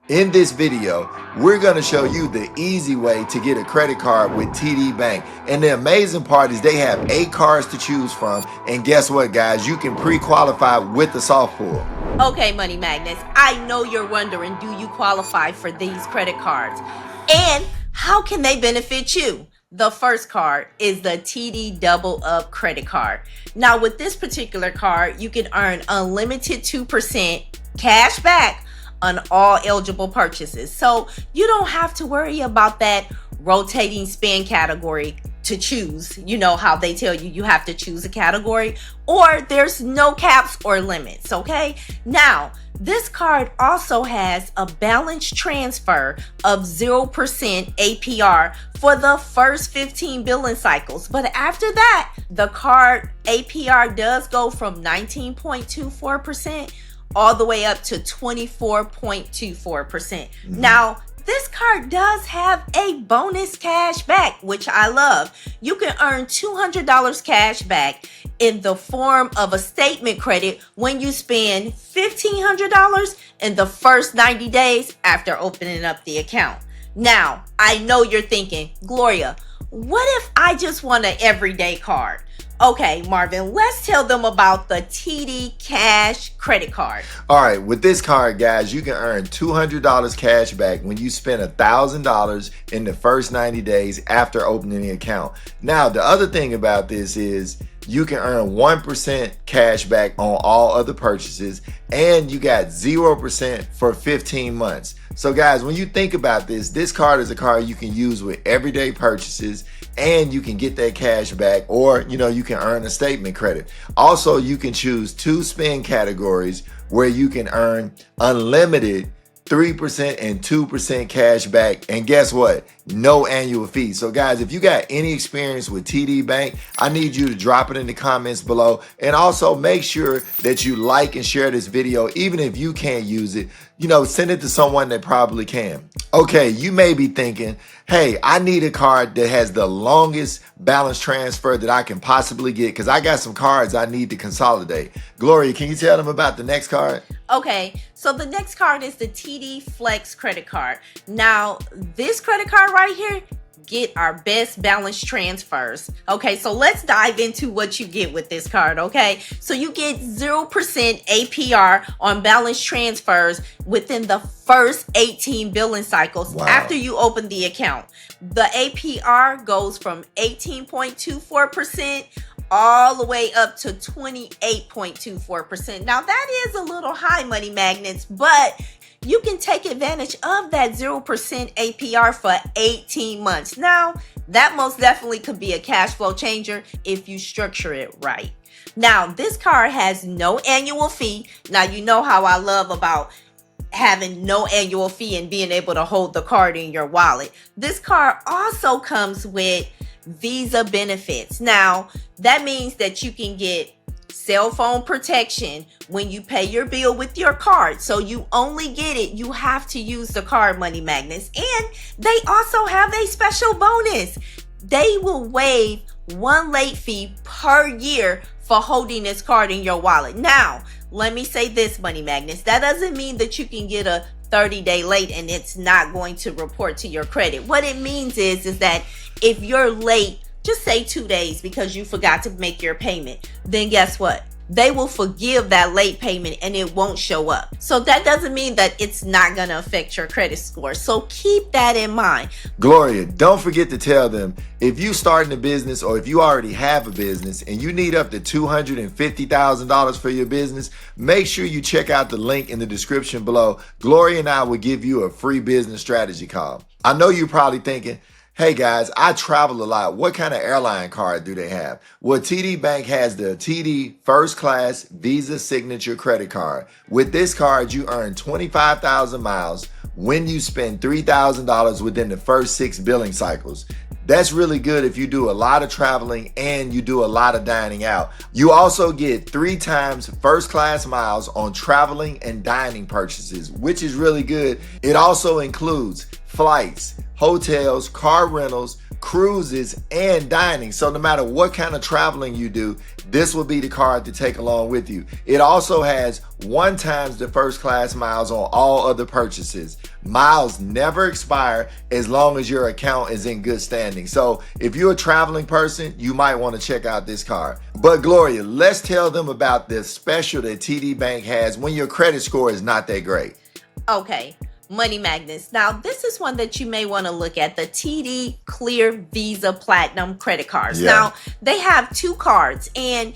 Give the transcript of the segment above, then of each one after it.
In this video, we're going to show you the easy way to get a credit card with TD Bank. And the amazing part is they have 8 cards to choose from. And guess what, guys? You can pre-qualify with the soft pull. Okay, Money Magnets, I know you're wondering, do you qualify for these credit cards? And how can they benefit you? The first card is the TD Double Up credit card. Now, with this particular card, you can earn unlimited 2% cash back on all eligible purchases. So you don't have to worry about that rotating spend category to choose. You know how they tell you have to choose a category, or there's no caps or limits, okay? Now, this card also has a balance transfer of 0% APR for the first 15 billing cycles. But after that, the card APR does go from 19.24% all the way up to 24.24%. Now, this card does have a bonus cash back, which I love. You can earn $200 cash back in the form of a statement credit when you spend $1,500 in the first 90 days after opening up the account. Now, I know you're thinking, Gloria, what if I just want an everyday card? Okay, Marvin, let's tell them about the TD Cash credit card. All right, with this card, guys, you can earn $200 cash back when you spend $1,000 in the first 90 days after opening the account. Now, the other thing about this is you can earn 1% cash back on all other purchases, and you got 0% for 15 months. So guys, when you think about this, this card is a card you can use with everyday purchases, and you can get that cash back, or you can earn a statement credit. Also, you can choose 2 spend categories where you can earn unlimited 3% and 2% cash back. And guess what? No annual fee. So guys, if you got any experience with TD Bank, I need you to drop it in the comments below. And also make sure that you like and share this video. Even if you can't use it, send it to someone that probably can. Okay, you may be thinking, hey, I need a card that has the longest balance transfer that I can possibly get, because I got some cards I need to consolidate. Gloria, can you tell them about the next card? Okay, so the next card is the TD Flex credit card. Now, this credit card right here, get our best balance transfers. Okay, so let's dive into what you get with this card, okay? So you get 0% APR on balance transfers within the first 18 billing cycles after you open the account. The APR goes from 18.24% all the way up to 28.24%. Now that is a little high, Money Magnets, but you can take advantage of that 0% APR for 18 months. Now, that most definitely could be a cash flow changer if you structure it right. Now, this card has no annual fee. Now, you know how I love about having no annual fee and being able to hold the card in your wallet. This card also comes with Visa benefits. Now, that means that you can get cell phone protection when you pay your bill with your card. So you only get it, you have to use the card, Money Magnets. And they also have a special bonus. They will waive 1 late fee per year for holding this card in your wallet. Now, let me say this, Money Magnets. That doesn't mean that you can get a 30-day late and it's not going to report to your credit. What it means is that if you're late, just say 2 days because you forgot to make your payment, then guess what? They will forgive that late payment and it won't show up. So that doesn't mean that it's not going to affect your credit score. So keep that in mind. Gloria, don't forget to tell them, if you starting a business or if you already have a business and you need up to $250,000 for your business, make sure you check out the link in the description below. Gloria and I will give you a free business strategy call. I know you're probably thinking, hey guys, I travel a lot. What kind of airline card do they have? Well, TD Bank has the TD First Class Visa Signature Credit Card. With this card, you earn 25,000 miles when you spend $3,000 within the first 6 billing cycles. That's really good if you do a lot of traveling and you do a lot of dining out. You also get 3 times first class miles on traveling and dining purchases, which is really good. It also includes flights, hotels, car rentals, cruises, and dining. So no matter what kind of traveling you do, this will be the card to take along with you. It also has 1 times the first class miles on all other purchases. Miles never expire as long as your account is in good standing. So if you're a traveling person, you might want to check out this card. But Gloria, let's tell them about this special that TD Bank has when your credit score is not that great. Okay, Money Magnets. Now, this is one that you may want to look at, the TD Clear Visa Platinum credit cards. Yeah. Now, they have 2 cards, and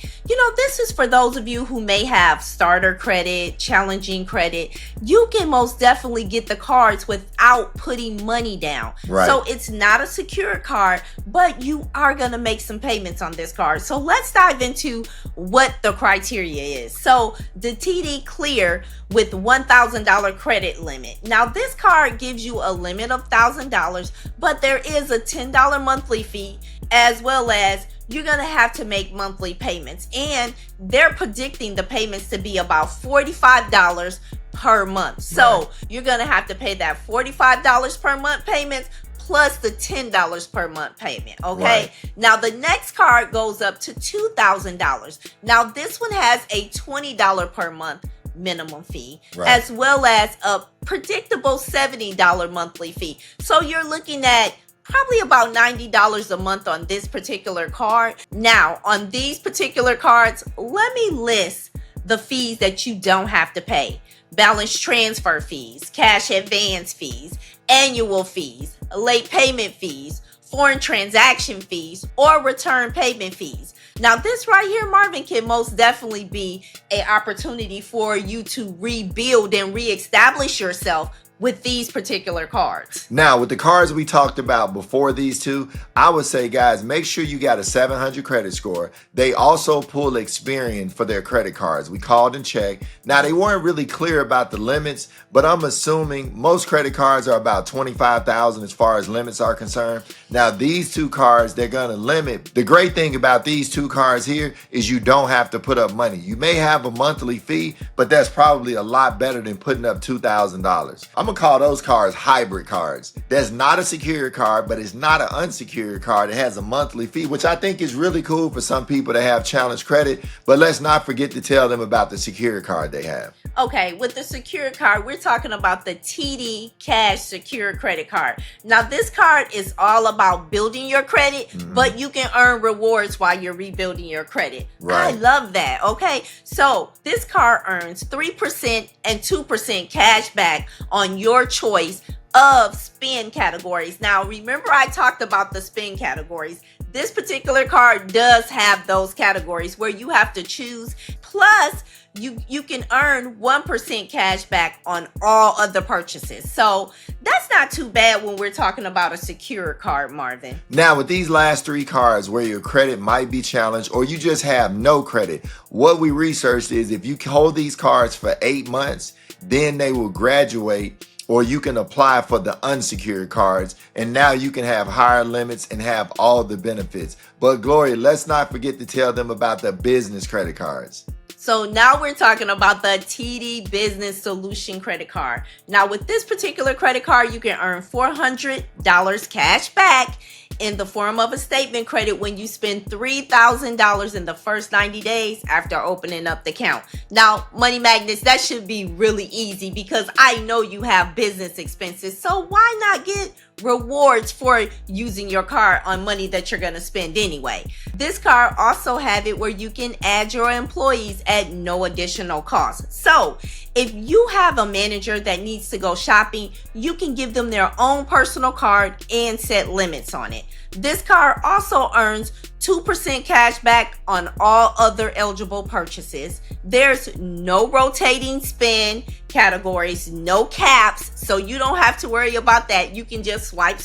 this is for those of you who may have starter credit, challenging credit. You can most definitely get the cards without putting money down. Right. So it's not a secure card, but you are going to make some payments on this card. So let's dive into what the criteria is. So the TD Clear with $1,000 credit limit. Now, this card gives you a limit of $1,000, but there is a $10 monthly fee, as well as you're going to have to make monthly payments. And they're predicting the payments to be about $45 per month. So you're going to have to pay that $45 per month payments plus the $10 per month payment. Okay. Right. Now the next card goes up to $2,000. Now this one has a $20 per month minimum fee, as well as a predictable $70 monthly fee. So you're looking at probably about $90 a month on this particular card. Now, on these particular cards, let me list the fees that you don't have to pay. Balance transfer fees, cash advance fees, annual fees, late payment fees, foreign transaction fees, or return payment fees. Now, this right here, Marvin, can most definitely be an opportunity for you to rebuild and reestablish yourself with these particular cards. Now, with the cards we talked about before these two, I would say, guys, make sure you got a 700 credit score. They also pull Experian for their credit cards. We called and checked. Now, they weren't really clear about the limits, but I'm assuming most credit cards are about $25,000 as far as limits are concerned. Now, these 2 cards, they're going to limit. The great thing about these 2 cards here is you don't have to put up money. You may have a monthly fee, but that's probably a lot better than putting up $2,000. I'm going to call those cards hybrid cards. That's not a secured card, but it's not an unsecured card. It has a monthly fee, which I think is really cool for some people to have challenge credit. But let's not forget to tell them about the secured card they have. Okay, with the secured card, we're talking about the TD Cash Secure Credit Card. Now, this card is all about building your credit, but you can earn rewards while you're rebuilding your credit. Right. I love that. Okay, so this card earns 3% and 2% cash back on your choice of spend categories. Now, remember I talked about the spend categories. This particular card does have those categories where you have to choose. Plus, you can earn 1% cash back on all other purchases. So that's not too bad when we're talking about a secure card, Marvin. Now, with these last 3 cards where your credit might be challenged or you just have no credit, what we researched is if you hold these cards for 8 months, then they will graduate, or you can apply for the unsecured cards, and now you can have higher limits and have all the benefits. But Gloria, let's not forget to tell them about the business credit cards. So now we're talking about the TD Business Solution Credit Card. Now with this particular credit card, you can earn $400 cash back in the form of a statement credit when you spend $3,000 in the first 90 days after opening up the account. Now, Money Magnets, that should be really easy because I know you have business expenses. So why not get rewards for using your card on money that you're going to spend anyway? This card also have it where you can add your employees at no additional cost. So if you have a manager that needs to go shopping, you can give them their own personal card and set limits on it. This card also earns 2% cash back on all other eligible purchases. There's no rotating spend categories, no caps, so you don't have to worry about that. You can just swipe,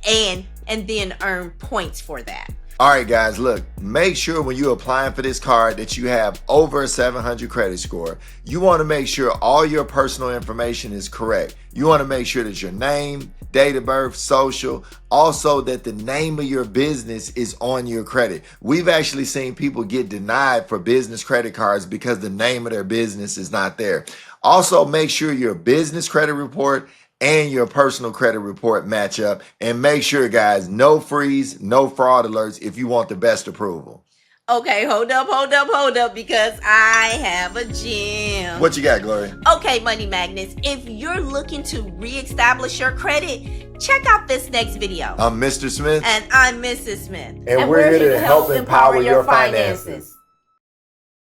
and then earn points for that. All right, guys, look, make sure when you're applying for this card that you have over a 700 credit score. You want to make sure all your personal information is correct. You want to make sure that your name, date of birth, social, also that the name of your business is on your credit. We've actually seen people get denied for business credit cards because the name of their business is not there. Also, make sure your business credit report and your personal credit report match up. And make sure, guys, no freeze, no fraud alerts if you want the best approval. Okay, hold up, because I have a gem. What you got, Gloria? Okay, Money Magnets, if you're looking to reestablish your credit, check out this next video. I'm Mr. Smith. And I'm Mrs. Smith. And we're here to help empower your finances.